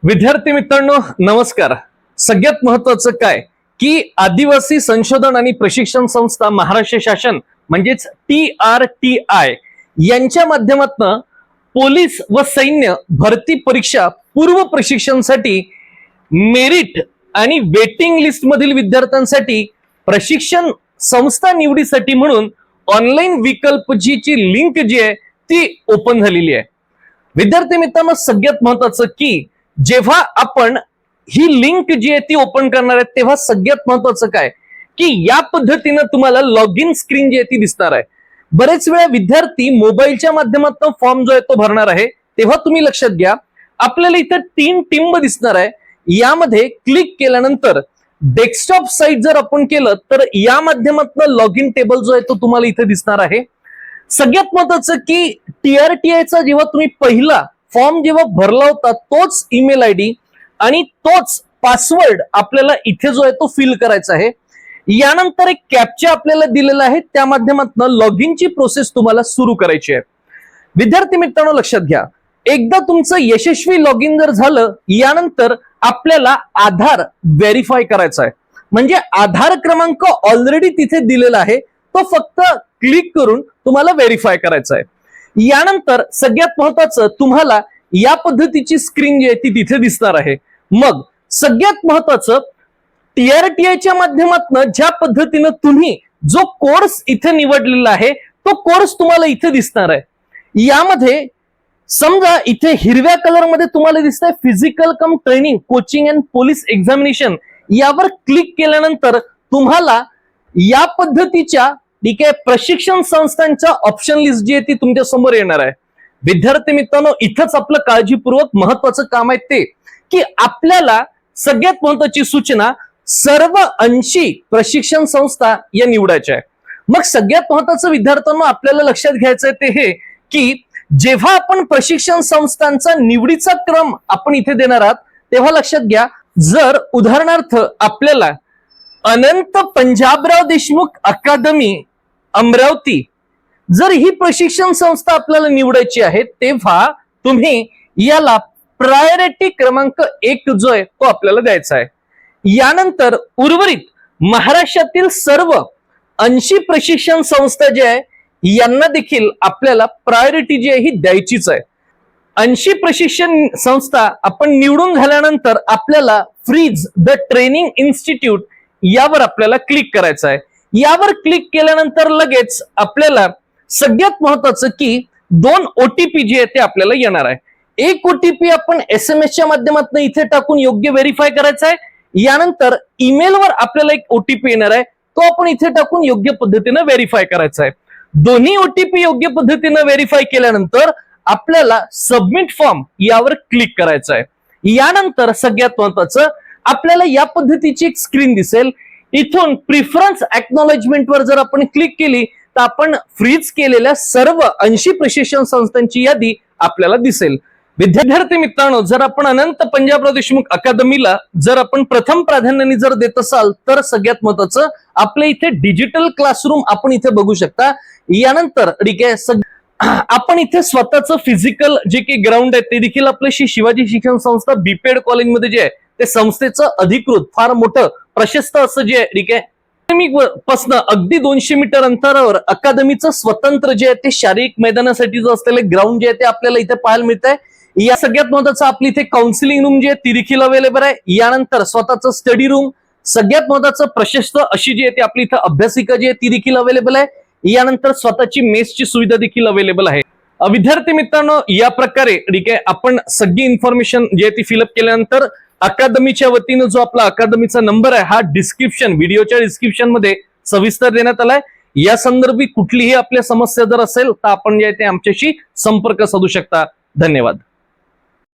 विद्यार्थी मित्रांनो नमस्कार. सगळ्यात महत्वाचं काय की आदिवासी संशोधन आणि प्रशिक्षण संस्था महाराष्ट्र शासन म्हणजेच TRTI यांच्या माध्यमातून पोलीस व सैन्य भरती परीक्षा पूर्व प्रशिक्षणासाठी मेरिट आणि वेटिंग लिस्ट मधील विद्यार्थ्यांसाठी प्रशिक्षण संस्था निवडीसाठी म्हणून ऑनलाईन विकल्पची लिंक जी आहे ती ओपन झालेली आहे. विद्यार्थी मित्रांनो सगळ्यात महत्वाचं की जेव्हा आपण ही लिंक जी आहे ती ओपन करणार आहे तेव्हा सगळ्यात महत्वाचं काय की या पद्धतीने तुम्हाला लॉग इन स्क्रीन जी आहे ती दिसणार आहे. बरेच वेळा विद्यार्थी मोबाईलच्या माध्यमातून फॉर्म जो आहे तो भरणार आहे तेव्हा तुम्ही लक्षात घ्या आपल्याला इथे 3 टिंब दिसणार आहे. यामध्ये क्लिक केल्यानंतर डेस्कटॉप साइट जर आपण केलं तर या माध्यमातून लॉग इन टेबल जो आहे तो तुम्हाला इथे दिसणार आहे. सगळ्यात महत्वाचं की TRTI चा जेव्हा तुम्ही पहिला फॉर्म जेव्हा भरला होता तोच ईमेल आयडी आणि तोच पासवर्ड आपल्याला इथे जो आहे तो फिल करायचा आहे. यानंतर एक कॅप्चा आपल्याला दिलेला आहे त्या माध्यमातून लॉग इनची प्रोसेस तुम्हाला सुरू करायची आहे. विद्यार्थी मित्रांनो लक्षात घ्या एकदा तुमचं यशस्वी लॉग इन जर झालं यानंतर आपल्याला आधार व्हेरीफाय करायचा आहे. म्हणजे आधार क्रमांक ऑलरेडी तिथे दिलेला आहे तो फक्त क्लिक करून तुम्हाला व्हेरीफाय करायचा आहे. यानंतर सगळ्यात महत्वाचं तुम्हाला या पद्धतीची स्क्रीन जी आहे ती तिथे दिसणार आहे. मग सगळ्यात महत्वाचं TRTI च्या माध्यमातून ज्या पद्धतीने तुम्ही जो कोर्स इथे निवडलेला आहे तो कोर्स तुम्हाला इथे दिसणार आहे. यामध्ये समजा इथे हिरव्या कलर मध्ये तुम्हाला दिसतंय physical come training coaching and police examination यावर क्लिक केल्यानंतर तुम्हाला या पद्धतीच्या ठीक आहे प्रशिक्षण संस्थांच्या ऑप्शन लिस्ट जी आहे ती तुमच्या समोर येणार आहे. विद्यार्थी मित्रांनो इथंच आपलं काळजीपूर्वक महत्वाचं काम आहे ते की आपल्याला सगळ्यात महत्वाची सूचना सर्व 80 प्रशिक्षण संस्था या निवडायच्या आहे. मग सगळ्यात महत्वाचं विद्यार्थ्यांना आपल्याला लक्षात घ्यायचं आहे ते हे की जेव्हा आपण प्रशिक्षण संस्थांचा निवडीचा क्रम आपण इथे देणार आहात तेव्हा लक्षात घ्या जर उदाहरणार्थ आपल्याला अनंत पंजाबराव देशमुख अकादमी अमरावती जर ही प्रशिक्षण संस्था आपल्याला निवडायची आहे तेव्हा तुम्ही याला प्रायोरिटी क्रमांक 1 जो आहे तो आपल्याला द्यायचा आहे. यानंतर उर्वरित महाराष्ट्रातील सर्व 80 प्रशिक्षण संस्था जे आहे यांना देखील आपल्याला प्रायोरिटी जी आहे ही द्यायचीच आहे. 80 प्रशिक्षण संस्था आपण निवडून झाल्यानंतर आपल्याला फ्रीज द ट्रेनिंग इन्स्टिट्यूट यावर आपल्याला क्लिक करायचं आहे. यावर क्लिक केल्यानंतर लगेच आपल्याला सगळ्यात महत्वाचं की 2 OTP जे आहे ते आपल्याला येणार आहे. एक OTP आपण SMS च्या माध्यमातून इथे टाकून योग्य व्हेरीफाय करायचा आहे. यानंतर ईमेलवर आपल्याला एक OTP येणार आहे तो आपण इथे टाकून योग्य पद्धतीने व्हेरीफाय करायचा आहे. दोन्ही OTP योग्य पद्धतीने व्हेरीफाय केल्यानंतर आपल्याला सबमिट फॉर्म यावर क्लिक करायचं आहे. यानंतर सगळ्यात महत्वाचं आपल्याला या पद्धतीची एक स्क्रीन दिसेल. इथून प्रिफरन्स एक्नॉलेजमेंट वर जर आपण क्लिक केली तर आपण फ्रीज केलेल्या सर्व 80 प्रशिक्षण संस्थांची यादी आपल्याला दिसेल. विद्यार्थी मित्रांनो जर आपण अनंत पंजाबराव देशमुख अकादमीला जर आपण प्रथम प्राधान्याने जर देत असाल तर सगळ्यात महत्वाचं आपल्या इथे डिजिटल क्लासरूम आपण इथे बघू शकता. यानंतर ठीक आहे आपण इथे स्वतःचं फिजिकल जे काही ग्राउंड आहे ते देखील आपल्याशी शिवाजी शिक्षण संस्था बीपेड कॉलेजमध्ये जे आहे ते संस्थेचं अधिकृत फार मोठं प्रशस्त असं जे आहे ठीक आहे पासून अगदी 200 मीटर अंतरावर अकादमीचं स्वतंत्र जे आहे ते शारीरिक मैदानासाठी जो असलेले ग्राउंड जे आहे ते आपल्याला इथे पाहायला मिळत आहे. या सगळ्यात महत्वाचं आपली इथे काउन्सिलिंग रूम जी आहे ती देखील अवेलेबल आहे. यानंतर स्वतःचं स्टडी रूम सगळ्यात महत्वाचं प्रशस्त अशी जी आहे ती आपली इथे अभ्यासिका जी आहे ती देखील अवेलेबल आहे. यानंतर स्वतःची मेसची सुविधा देखील अवेलेबल आहे. विद्यार्थी मित्रांनो या प्रकारे ठीक आहे आपण सगळी इन्फॉर्मेशन जी आहे ती फिलअप केल्यानंतर अकादमीच्या वतीनं जो आपला अकादमीचा नंबर आहे हा डिस्क्रिप्शन व्हिडिओच्या डिस्क्रिप्शन मध्ये सविस्तर देण्यात आलाय. या संदर्भी कुठलीही आपल्या समस्या जर असेल तर आपण जे आहे ते आमच्याशी संपर्क साधू शकता. धन्यवाद.